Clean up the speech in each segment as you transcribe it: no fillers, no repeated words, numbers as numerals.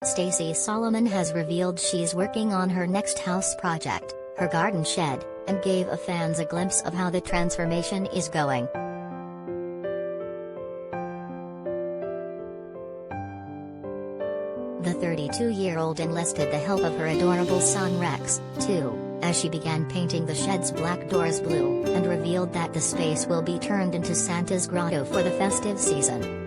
Stacey Solomon has revealed she's working on her next house project, her garden shed, and gave fans a glimpse of how the transformation is going. The 32-year-old enlisted the help of her adorable son Rex, too, as she began painting the shed's black doors blue, and revealed that the space will be turned into Santa's grotto for the festive season.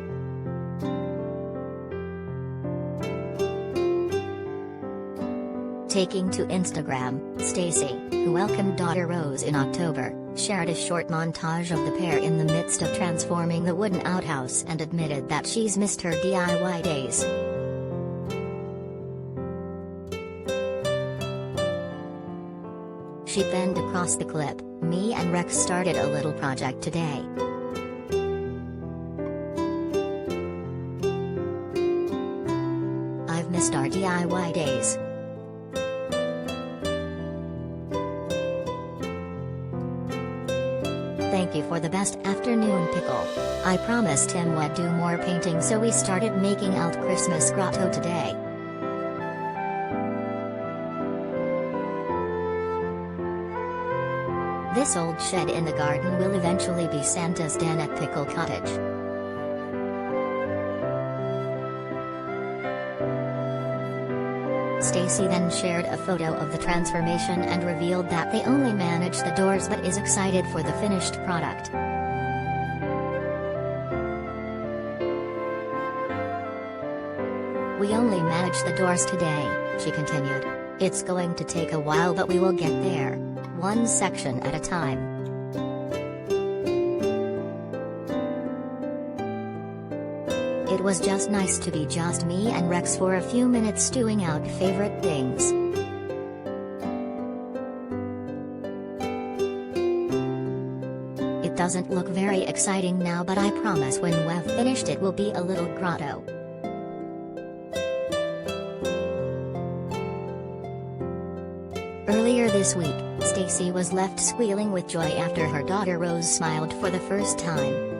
Taking to Instagram, Stacey, who welcomed daughter Rose in October, shared a short montage of the pair in the midst of transforming the wooden outhouse and admitted that she's missed her DIY days. She penned across the clip, "Me and Rex started a little project today. I've missed our DIY days. Thank you for the best afternoon pickle. I promised him we'd do more painting, so we started making out Christmas grotto today." This old shed in the garden will eventually be Santa's den at Pickle Cottage. Stacey then shared a photo of the transformation and revealed that they only manage the doors but is excited for the finished product. "We only manage the doors today," she continued. "It's going to take a while, but we will get there, one section at a time." "It was just nice to be just me and Rex for a few minutes stewing out favorite things. It doesn't look very exciting now, but I promise when we've finished it will be a little grotto." Earlier this week, Stacey was left squealing with joy after her daughter Rose smiled for the first time.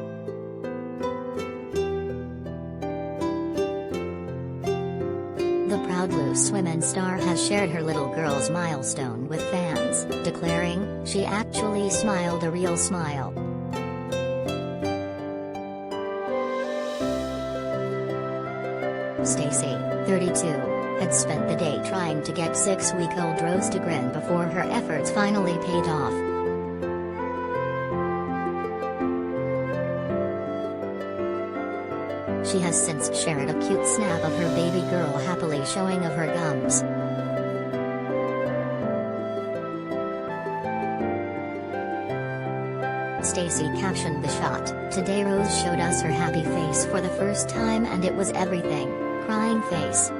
The proud loose women star has shared her little girl's milestone with fans, declaring, "She actually smiled a real smile." Stacey, 32, had spent the day trying to get 6-week-old Rose to grin before her efforts finally paid off. She has since shared a cute snap of her baby girl happily showing of her gums. Stacey captioned the shot, "Today Rose showed us her happy face for the first time and it was everything, crying face."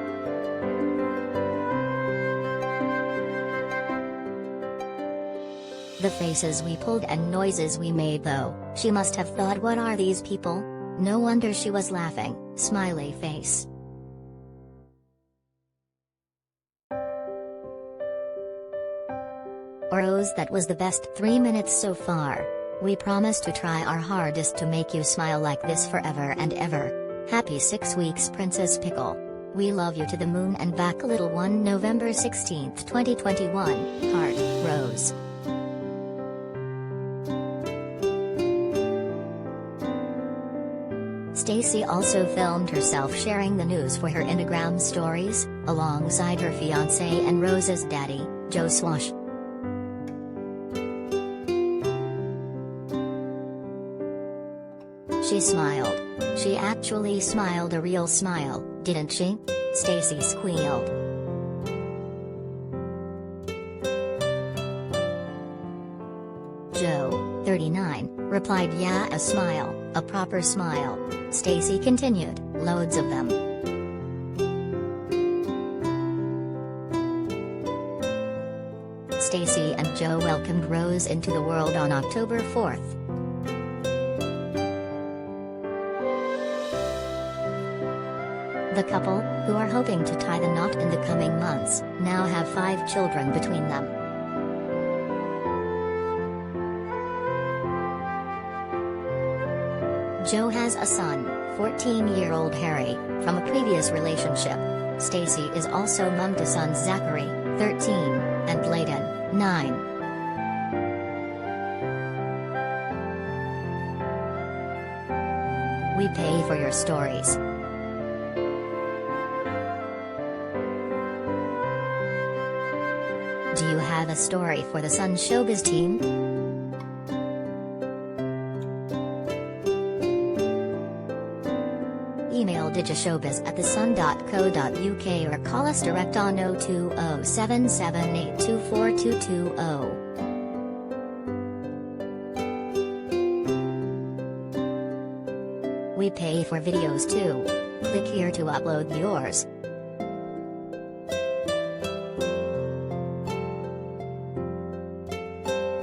"The faces we pulled and noises we made though, she must have thought, what are these people? No wonder she was laughing, smiley face." "Rose, that was the best 3 minutes so far. We promise to try our hardest to make you smile like this forever and ever. Happy 6 weeks, Princess Pickle. We love you to the moon and back, little one." November 16, 2021, Heart, Rose. Stacey also filmed herself sharing the news for her Instagram stories, alongside her fiancé and Rose's daddy, Joe Swash. "She smiled. She actually smiled a real smile, didn't she?" Stacey squealed. Joe, 39, replied, "Yeah, a smile, a proper smile." Stacey continued, "Loads of them." Stacey and Joe welcomed Rose into the world on October 4th. The couple, who are hoping to tie the knot in the coming months, now have 5 children between them. Joe has a son, 14-year-old Harry, from a previous relationship. Stacey is also mum to sons Zachary, 13, and Layden, 9. We pay for your stories. Do you have a story for the Sun Showbiz team? Email digishowbiz@thesun.co.uk or call us direct on 02077824220. We pay for videos too. Click here to upload yours.